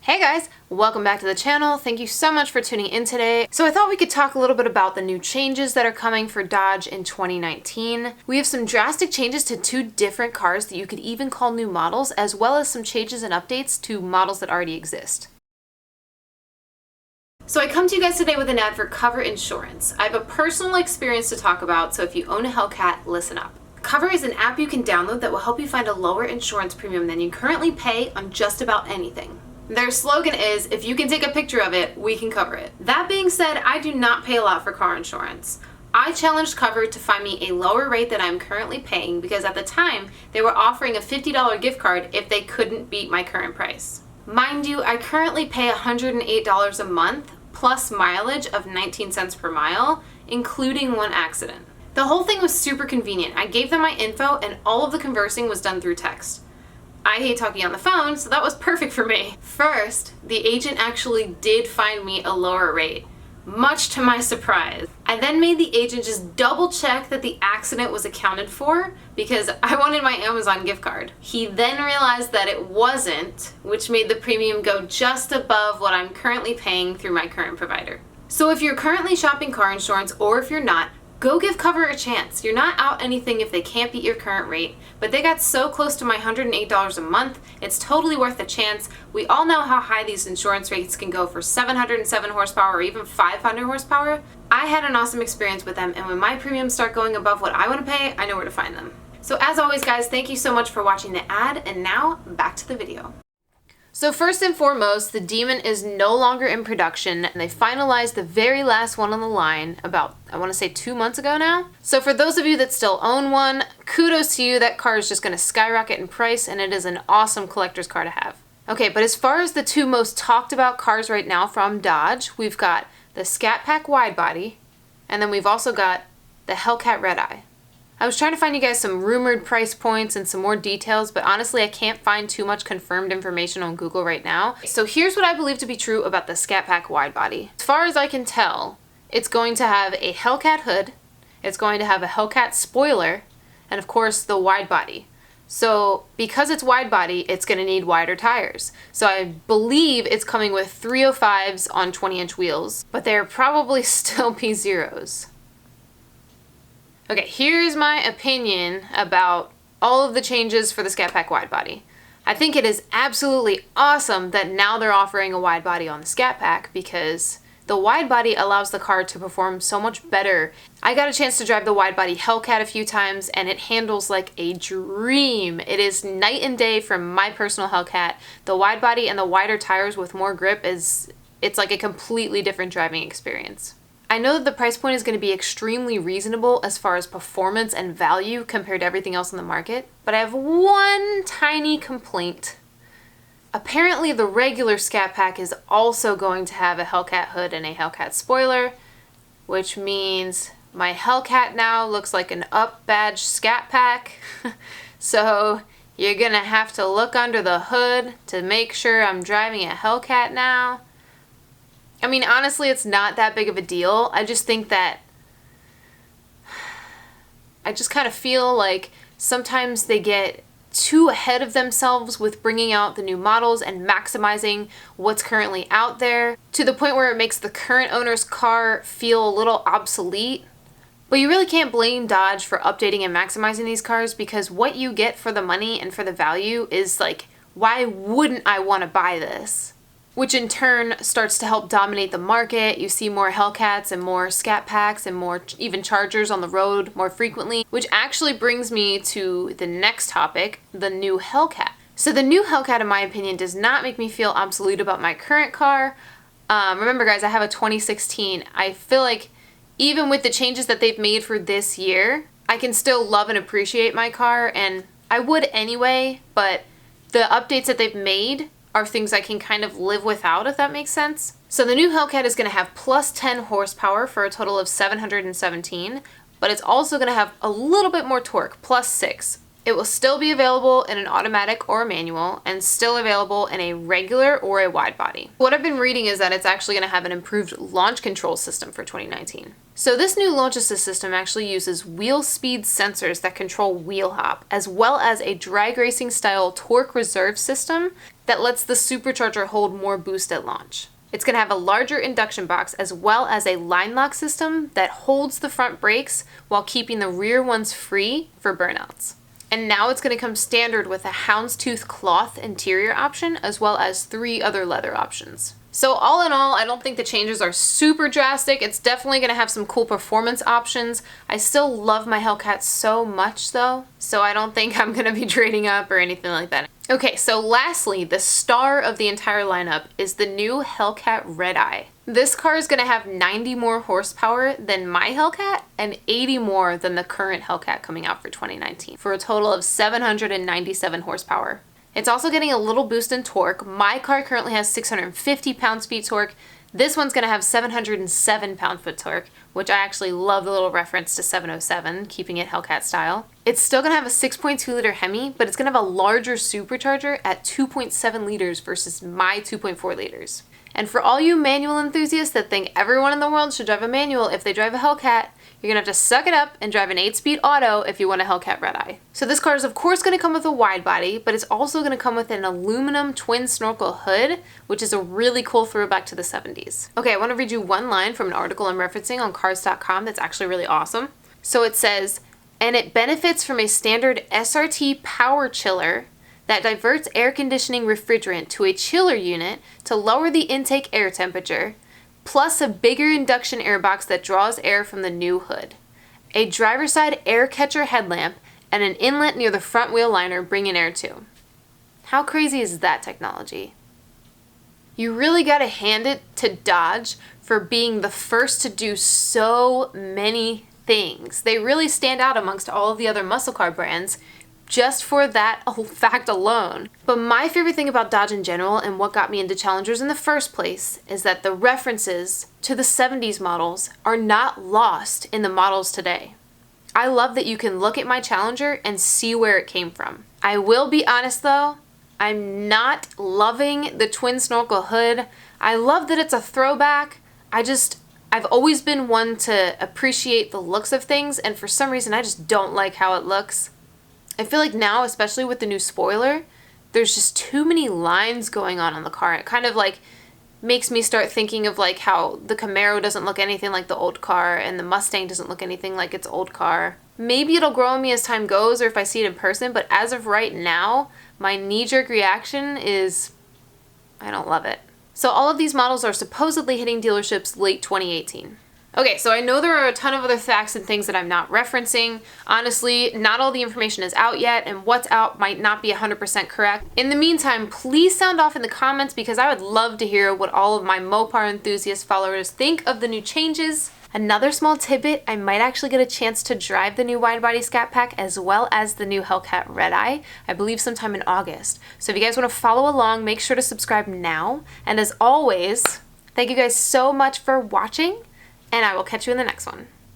Hey guys, welcome back to the channel. Thank you so much for tuning in today. So I thought we could talk a little bit about the new changes that are coming for Dodge in 2019. We have some drastic changes to two different cars that you could even call new models, as well as some changes and updates to models that already exist. So I come to you guys today with an ad for Cover Insurance. I have a personal experience to talk about, so if you own a Hellcat, listen up. Cover is an app you can download that will help you find a lower insurance premium than you currently pay on just about anything. Their slogan is, if you can take a picture of it, we can cover it. That being said, I do not pay a lot for car insurance. I challenged Cover to find me a lower rate than I'm currently paying because at the time, they were offering a $50 gift card if they couldn't beat my current price. Mind you, I currently pay $108 a month plus mileage of 19 cents per mile, including one accident. The whole thing was super convenient. I gave them my info and all of the conversing was done through text. I hate talking on the phone, so that was perfect for me. First, the agent actually did find me a lower rate, much to my surprise. I then made the agent just double check that the accident was accounted for because I wanted my Amazon gift card. He then realized that it wasn't, which made the premium go just above what I'm currently paying through my current provider. So if you're currently shopping car insurance or if you're not, go give Cover a chance. You're not out anything if they can't beat your current rate, but they got so close to my $108 a month, it's totally worth a chance. We all know how high these insurance rates can go for 707 horsepower or even 500 horsepower. I had an awesome experience with them, and when my premiums start going above what I want to pay, I know where to find them. So as always guys, thank you so much for watching the ad, and now back to the video. So first and foremost, the Demon is no longer in production, and they finalized the very last one on the line about, I want to say 2 months ago now. So for those of you that still own one, kudos to you. That car is just going to skyrocket in price, and it is an awesome collector's car to have. Okay, but as far as the two most talked about cars right now from Dodge, we've got the Scat Pack Widebody, and then we've also got the Hellcat Red Eye. I was trying to find you guys some rumored price points and some more details, but honestly I can't find too much confirmed information on Google right now. So here's what I believe to be true about the Scat Pack Widebody. As far as I can tell, it's going to have a Hellcat hood, it's going to have a Hellcat spoiler, and of course the wide body. So because it's wide body, it's going to need wider tires. So I believe it's coming with 305s on 20-inch wheels, but they're probably still P0s. Okay, here's my opinion about all of the changes for the Scat Pack Widebody. I think it is absolutely awesome that now they're offering a wide body on the Scat Pack because the wide body allows the car to perform so much better. I got a chance to drive the wide body Hellcat a few times and it handles like a dream. It is night and day from my personal Hellcat. The wide body and the wider tires with more grip it's like a completely different driving experience. I know that the price point is going to be extremely reasonable as far as performance and value compared to everything else in the market, but I have one tiny complaint. Apparently the regular Scat Pack is also going to have a Hellcat hood and a Hellcat spoiler, which means my Hellcat now looks like an up-badged Scat Pack. So you're going to have to look under the hood to make sure I'm driving a Hellcat now. I mean, honestly, it's not that big of a deal. I just think that I just kind of feel like sometimes they get too ahead of themselves with bringing out the new models and maximizing what's currently out there to the point where it makes the current owner's car feel a little obsolete. But you really can't blame Dodge for updating and maximizing these cars because what you get for the money and for the value is like, why wouldn't I want to buy this? Which in turn starts to help dominate the market. You see more Hellcats and more Scat Packs and more even Chargers on the road more frequently, which actually brings me to the next topic, the new Hellcat. So the new Hellcat, in my opinion, does not make me feel obsolete about my current car. Remember guys, I have a 2016. I feel like even with the changes that they've made for this year, I can still love and appreciate my car, and I would anyway, but the updates that they've made are things I can kind of live without, if that makes sense. So the new Hellcat is going to have plus 10 horsepower for a total of 717, but it's also going to have a little bit more torque, plus 6. It will still be available in an automatic or a manual, and still available in a regular or a wide body. What I've been reading is that it's actually going to have an improved launch control system for 2019. So this new launch assist system actually uses wheel speed sensors that control wheel hop, as well as a drag racing style torque reserve system that lets the supercharger hold more boost at launch. It's going to have a larger induction box as well as a line lock system that holds the front brakes while keeping the rear ones free for burnouts. And now it's going to come standard with a houndstooth cloth interior option as well as 3 other leather options. So all in all, I don't think the changes are super drastic. It's definitely going to have some cool performance options. I still love my Hellcat so much though, so I don't think I'm going to be trading up or anything like that. Okay, so lastly, the star of the entire lineup is the new Hellcat Red Eye. This car is going to have 90 more horsepower than my Hellcat and 80 more than the current Hellcat coming out for 2019, for a total of 797 horsepower. It's also getting a little boost in torque. My car currently has 650 pound-feet torque. This one's going to have 707 pound-foot torque, which I actually love the little reference to 707, keeping it Hellcat style. It's still going to have a 6.2 liter Hemi, but it's going to have a larger supercharger at 2.7 liters versus my 2.4 liters. And for all you manual enthusiasts that think everyone in the world should drive a manual if they drive a Hellcat, you're going to have to suck it up and drive an 8-speed auto if you want a Hellcat Red Eye. So this car is of course going to come with a wide body, but it's also going to come with an aluminum twin snorkel hood, which is a really cool throwback to the 70s. Okay, I want to read you one line from an article I'm referencing on cars.com that's actually really awesome. So it says, and it benefits from a standard SRT power chiller that diverts air conditioning refrigerant to a chiller unit to lower the intake air temperature, plus a bigger induction air box that draws air from the new hood. A driver's side air catcher headlamp and an inlet near the front wheel liner bring in air too. How crazy is that technology? You really gotta hand it to Dodge for being the first to do so many things. They really stand out amongst all of the other muscle car brands just for that fact alone. But my favorite thing about Dodge in general, and what got me into Challengers in the first place, is that the references to the 70s models are not lost in the models today. I love that you can look at my Challenger and see where it came from. I will be honest though, I'm not loving the twin snorkel hood. I love that it's a throwback. I've always been one to appreciate the looks of things, and for some reason I just don't like how it looks. I feel like now, especially with the new spoiler, there's just too many lines going on the car. It kind of like makes me start thinking of like how the Camaro doesn't look anything like the old car and the Mustang doesn't look anything like its old car. Maybe it'll grow on me as time goes or if I see it in person, but as of right now, my knee-jerk reaction is I don't love it. So all of these models are supposedly hitting dealerships late 2018. Okay, so I know there are a ton of other facts and things that I'm not referencing. Honestly, not all the information is out yet, and what's out might not be 100% correct. In the meantime, please sound off in the comments because I would love to hear what all of my MOPAR enthusiast followers think of the new changes. Another small tidbit, I might actually get a chance to drive the new Widebody Scat Pack as well as the new Hellcat Red Eye, I believe sometime in August. So if you guys want to follow along, make sure to subscribe now. And as always, thank you guys so much for watching, and I will catch you in the next one.